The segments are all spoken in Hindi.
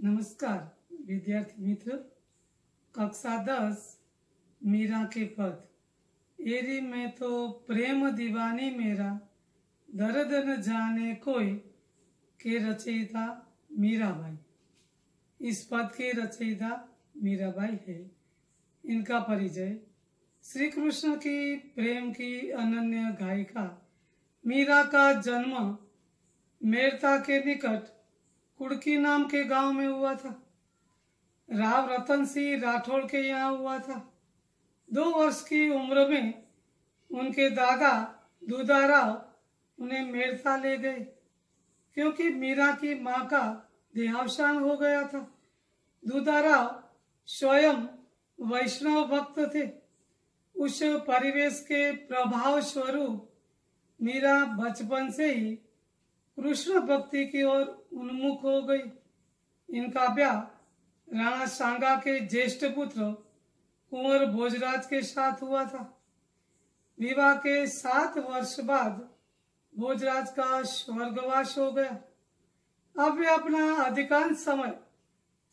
नमस्कार विद्यार्थी मित्र। कक्षा 10 मीरा के पद। एरी में तो प्रेम दीवानी मेरा, दर्द न जाने कोई, के रचयिता मीराबाई। इस पद की रचयिता मीराबाई है। इनका परिचय। श्री कृष्ण की प्रेम की अनन्य गायिका मीरा का जन्म मेरता के निकट कुड़की नाम के गांव में हुआ था। राव रतन सिंह राठौड़ के यहाँ हुआ था। 2 वर्ष की उम्र में उनके दादा दूधाराव उन्हें मेरता ले गए, क्योंकि मीरा की माँ का देहावसान हो गया था। दूधाराव स्वयं वैष्णव भक्त थे। उस परिवेश के प्रभाव स्वरूप मीरा बचपन से ही कृष्ण भक्ति की ओर उन्मुख हो गई। इनका ब्याह राणा सांगा के ज्येष्ठ पुत्र कुंवर भोजराज के साथ हुआ था। विवाह के 7 वर्ष बाद भोजराज का स्वर्गवास हो गया। अब वे अपना अधिकांश समय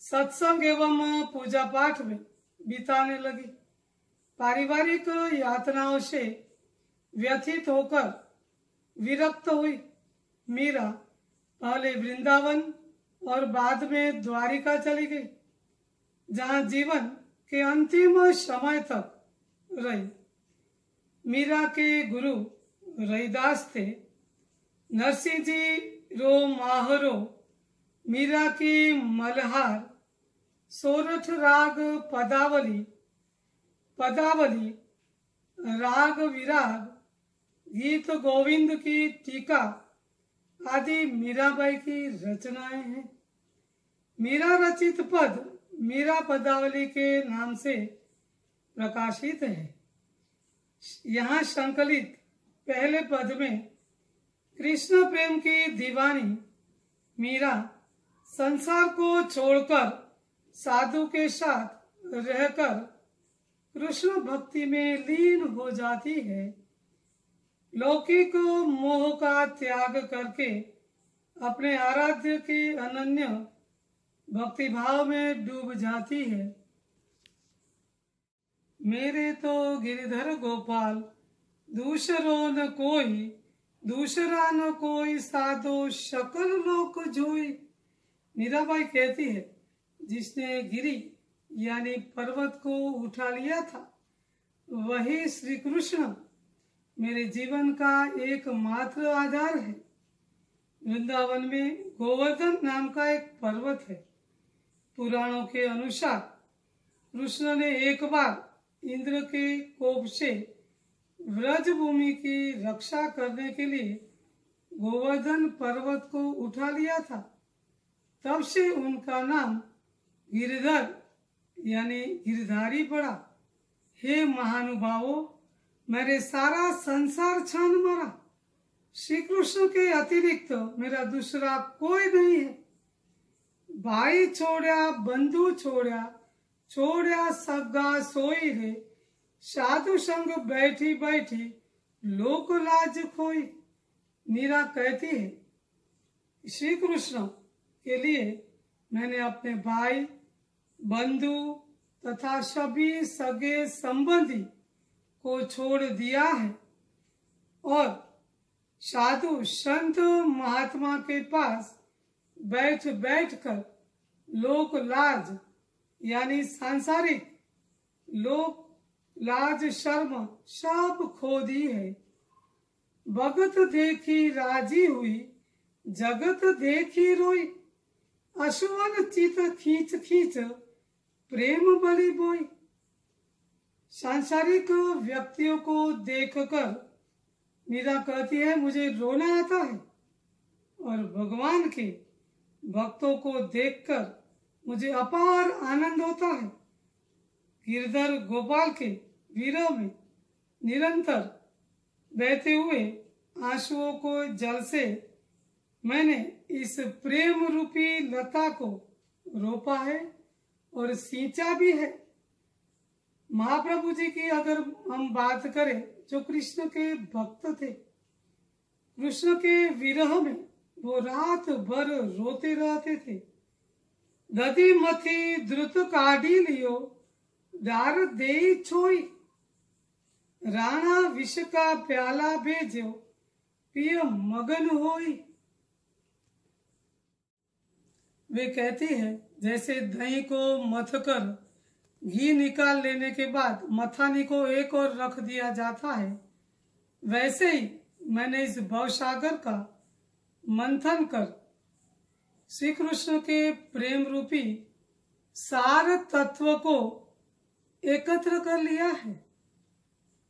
सत्संग एवं पूजा पाठ में बिताने लगी। पारिवारिक यातनाओं से व्यथित होकर विरक्त हुई मीरा पहले वृंदावन और बाद में द्वारिका चली गई, जहां जीवन के अंतिम समय तक रही। मीरा के गुरु रैदास थे। नरसिंह जी रो माहरो मीरा की मल्हार सोरठ राग पदावली राग विराग गीत गोविंद की टीका आदि मीराबाई की रचनाएं हैं। मीरा रचित पद मीरा पदावली के नाम से प्रकाशित है। यहाँ संकलित पहले पद में कृष्ण प्रेम की दीवानी मीरा संसार को छोड़कर साधु के साथ रहकर कृष्ण भक्ति में लीन हो जाती है। लौकिक मोह का त्याग करके अपने आराध्य की अनन्य भक्ति भाव में डूब जाती है। मेरे तो गिरधर गोपाल दूसरो न कोई, दूसरा न कोई साधो सकल लोक जोई। मीराबाई कहती है, जिसने गिरी यानी पर्वत को उठा लिया था, वही श्री कृष्ण मेरे जीवन का एकमात्र आधार है। वृंदावन में गोवर्धन नाम का एक पर्वत है। पुराणों के अनुसार कृष्ण ने एक बार इंद्र के कोप से व्रज भूमि की रक्षा करने के लिए गोवर्धन पर्वत को उठा लिया था। तब से उनका नाम गिरधर यानी गिरधारी पड़ा। हे महानुभावों, मेरे सारा संसार छान मारा। श्री कृष्ण के अतिरिक्त मेरा दूसरा कोई नहीं है। भाई छोड़ा बंधु छोड़ा सगा सोई रे, साधु संग बैठी बैठी लोक लाज खोई। मीरा कहती है, श्री कृष्ण के लिए मैंने अपने भाई बंधु तथा सभी सगे संबंधी को छोड़ दिया है और साधु संत महात्मा के पास बैठ कर लोक लाज यानी सांसारिक लोक लाज शर्म सब खो दी है। भगत देखी राजी हुई, जगत देखी रोई, अश्वन चित खींच खींच प्रेम बलि बोई। सांसारिक व्यक्तियों को देखकर मीरा कहती है, मुझे रोना आता है, और भगवान के भक्तों को देखकर मुझे अपार आनंद होता है। गिरधर गोपाल के विरह में निरंतर बहते हुए आंसुओं को जल से मैंने इस प्रेम रूपी लता को रोपा है और सींचा भी है। महाप्रभु जी की अगर हम बात करें, जो कृष्ण के भक्त थे, कृष्ण के विरह में वो रात भर रोते रहते थे। दधी मथी द्रुत काढ़ी लियो, डार दे छोई। राणा विष का प्याला भेजो, पिय मगन होई। वे कहती है, जैसे दही को मथ कर घी निकाल लेने के बाद मथानी को एक और रख दिया जाता है, वैसे ही मैंने इस भवसागर का मंथन कर श्री कृष्ण के प्रेम रूपी सार तत्व को एकत्र कर लिया है।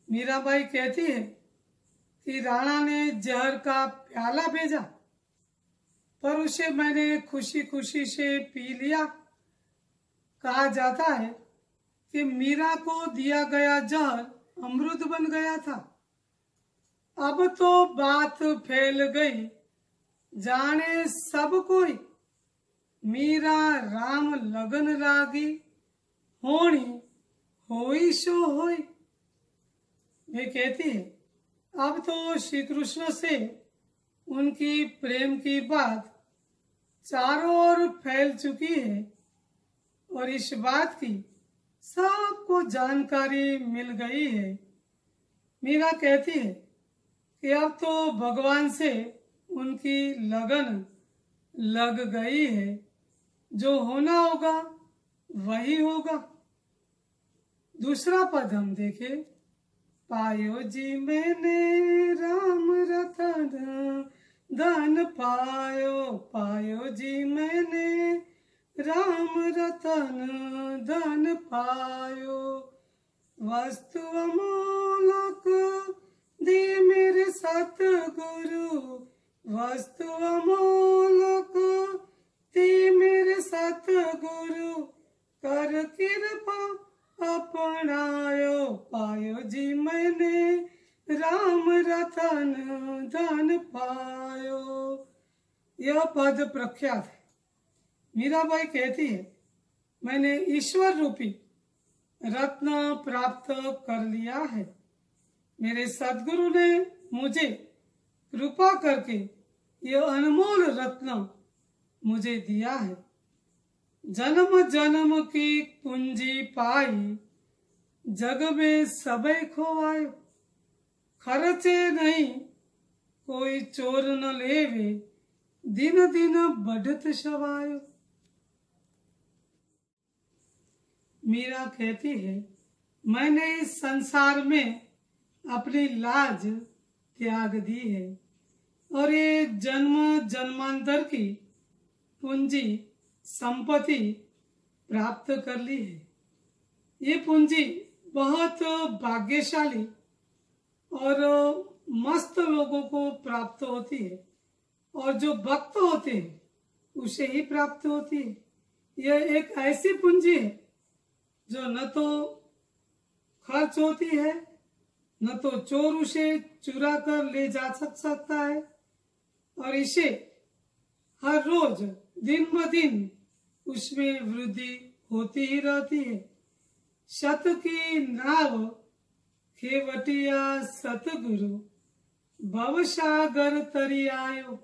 मीराबाई कहती है कि राणा ने जहर का प्याला भेजा, पर उसे मैंने खुशी खुशी से पी लिया। कहा जाता है कि मीरा को दिया गया जहर अमृत बन गया था। अब तो बात फैल गई, जाने सब कोई, मीरा राम लगन लागी, होनी होई सो होई। वे कहती है, अब तो श्री कृष्ण से उनकी प्रेम की बात चारों ओर फैल चुकी है और इस बात की सबको जानकारी मिल गई है। मीरा कहती है कि अब तो भगवान से उनकी लगन लग गई है, जो होना होगा वही होगा। दूसरा पद हम देखें, पायो जी मैंने राम रतन धन पायो, पायो जी मैंने राम रतन धन पायो। वस्तु अमोलक दे मेरे सतगुरु, वस्तु अमोलक दे मेरे सतगुरु, कर कृपा अपनायो, पायो जी मैंने राम रतन धन पायो। यह पद प्रख्यात है। मीराबाई कहती है, मैंने ईश्वर रूपी रत्न प्राप्त कर लिया है। मेरे सद्गुरु ने मुझे कृपा करके यह अनमोल रत्न मुझे दिया है। जन्म जन्म की पूंजी पाई, जग में सबे खोवायो। खर्चे नहीं कोई चोर न लेवे, दिन दिन बढ़त सवायो। मीरा कहती है, मैंने इस संसार में अपनी लाज त्याग दी है और ये जन्म जन्मांतर की पूंजी संपत्ति प्राप्त कर ली है। ये पूंजी बहुत भाग्यशाली और मस्त लोगों को प्राप्त होती है और जो भक्त होते हैं उसे ही प्राप्त होती है। यह एक ऐसी पूंजी है जो न तो खर्च होती है, न तो चोर उसे चुरा कर ले जा सकता है और इसे हर रोज दिन ब दिन उसमें वृद्धि होती ही रहती है। शत की नाव खेवटिया सतगुरु, भवसागर तरी आयो।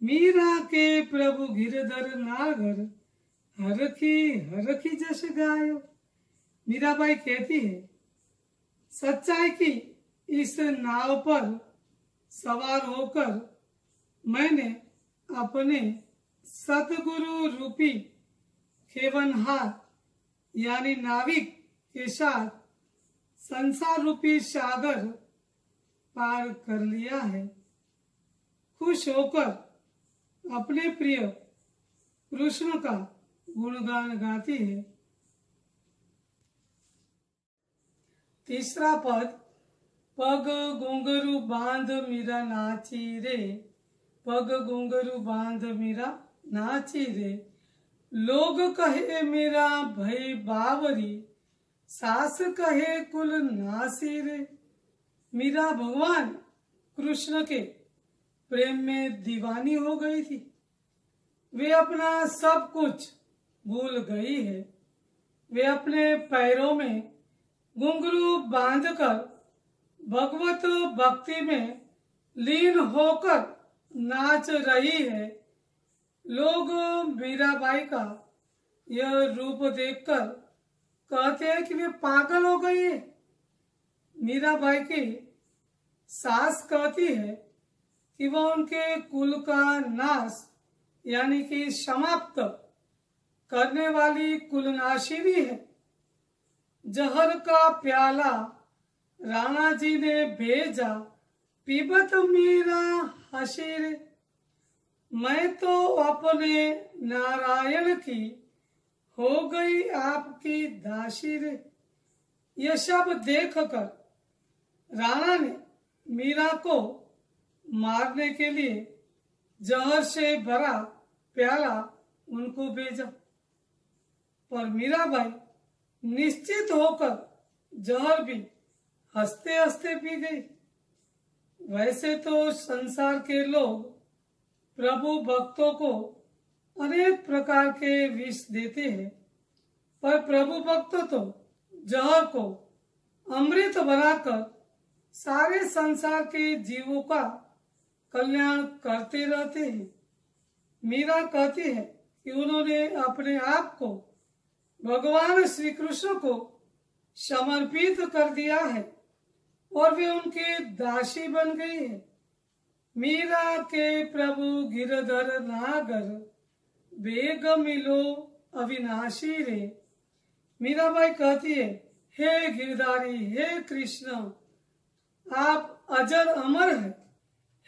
मीरा के प्रभु गिरधर नागर, हर की जश गायो। मीराबाई कहती है, सच्चाई की इस नाव पर सवार होकर मैंने अपने सतगुरु रूपी खेवनहार यानी नाविक के साथ संसार रूपी सागर पार कर लिया है। खुश होकर अपने प्रिय कृष्ण का गुणगान गाती है। तीसरा पद, पग घुंघरू बांध मीरा नाची रे, पग घुंघरू बांध मीरा नाची रे। लोग कहे मेरा भई बावरी, सास कहे कुल नासी रे। मीरा भगवान कृष्ण के प्रेम में दीवानी हो गई थी। वे अपना सब कुछ भूल गई है। वे अपने पैरों में घुंघरू बांधकर भगवत भक्ति में लीन होकर नाच रही है। लोग मीराबाई का यह रूप देखकर कहते हैं कि वे पागल हो गई है। मीराबाई की सास कहती है कि वह उनके कुल का नाश यानी कि समाप्त करने वाली कुलनाशिनी है। जहर का प्याला राणा जी ने भेजा, पीबत मीरा हंसी रे। मैं तो अपने नारायण की हो गई आपकी दासी रे। यह सब देखकर राणा ने मीरा को मारने के लिए जहर से भरा प्याला उनको भेजा, पर मीराबाई निश्चित होकर जहर भी हंसते हंसते पी गई। वैसे तो संसार के लोग प्रभु भक्तों को अनेक प्रकार के विष देते हैं, पर प्रभु भक्त तो जहर को अमृत बनाकर सारे संसार के जीवों का कल्याण करते रहते हैं। मीरा कहती है कि उन्होंने अपने आप को भगवान श्री कृष्ण को समर्पित कर दिया है और वे उनकी दासी बन गई है। मीरा के प्रभु गिरधर नागर, बेग मिलो अविनाशी रे। मीराबाई कहती है, हे गिरधारी, हे कृष्ण, आप अजर अमर हैं।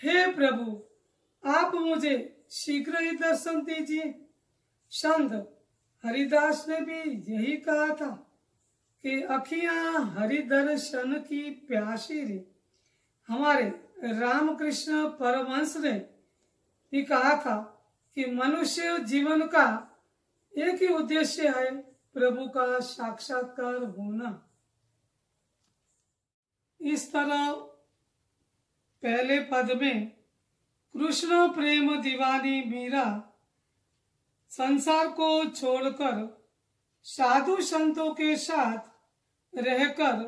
हे प्रभु, आप मुझे शीघ्र ही दर्शन दीजिए। संत हरिदास ने भी यही कहा था कि अखियां हरिदर्शन की प्यासी रे। हमारे रामकृष्ण परमहंस ने भी कहा था कि मनुष्य जीवन का एक ही उद्देश्य है, प्रभु का साक्षात्कार होना। इस तरह पहले पद में कृष्ण प्रेम दीवानी मीरा संसार को छोड़कर साधु संतों के साथ रहकर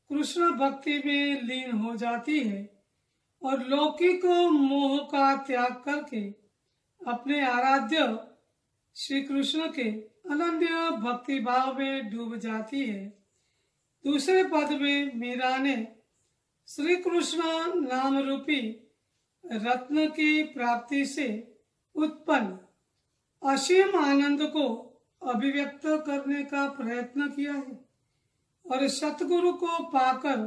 कृष्ण भक्ति में लीन हो जाती है और लौकिक मोह का त्याग करके अपने आराध्य श्री कृष्ण के अनन्य भक्ति भाव में डूब जाती है। दूसरे पद में मीरा ने श्री कृष्ण नाम रूपी रत्न की प्राप्ति से उत्पन्न असीम आनंद को अभिव्यक्त करने का प्रयत्न किया है और सतगुरु को पाकर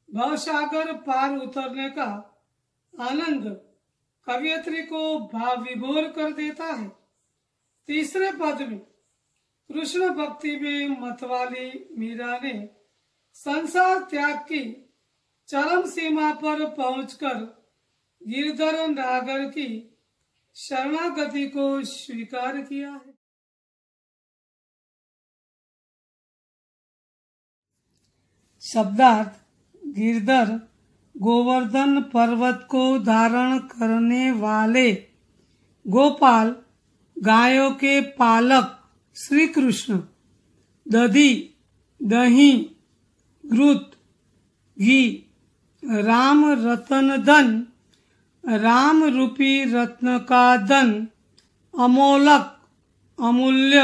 भवसागर पार उतरने का आनंद कवियत्री को भाव विभोर कर देता है। तीसरे पद में कृष्ण भक्ति में मतवाली मीरा ने संसार त्याग की चरम सीमा पर पहुंचकर गिरधर नागर की शरणागति को स्वीकार किया है। शब्दार्थ: गिरधर गोवर्धन पर्वत को धारण करने वाले, गोपाल गायों के पालक श्री कृष्ण, दधी दही घृत घी, राम रतन धन, राम रूपी रत्न का धन, अमोलक अमूल्य,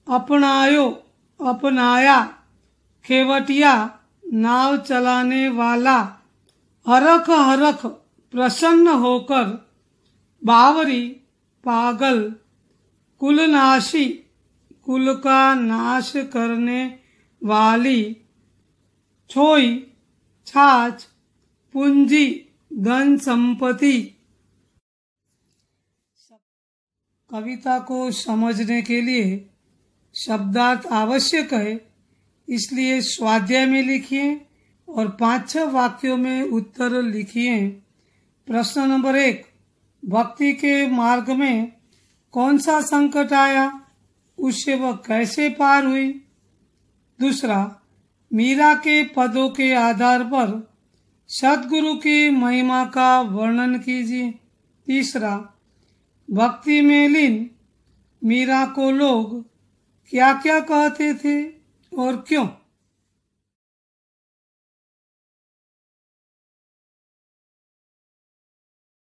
अपनायो अपनाया, खेवटिया नाव चलाने वाला, हरख हरख प्रसन्न होकर, बावरी पागल, कुलनाशी कुल का नाश करने वाली, छोई छाछ पूंजी धन संपत्ति। कविता को समझने के लिए शब्दार्थ आवश्यक है, इसलिए स्वाध्याय में लिखिए और 5-6 वाक्यों में उत्तर लिखिए। प्रश्न नंबर 1, भक्ति के मार्ग में कौन सा संकट आया, उससे वह कैसे पार हुई। दूसरा, मीरा के पदों के आधार पर सद्गुरु की महिमा का वर्णन कीजिए। तीसरा, भक्ति में लीन मीरा को लोग क्या क्या कहते थे और क्यों।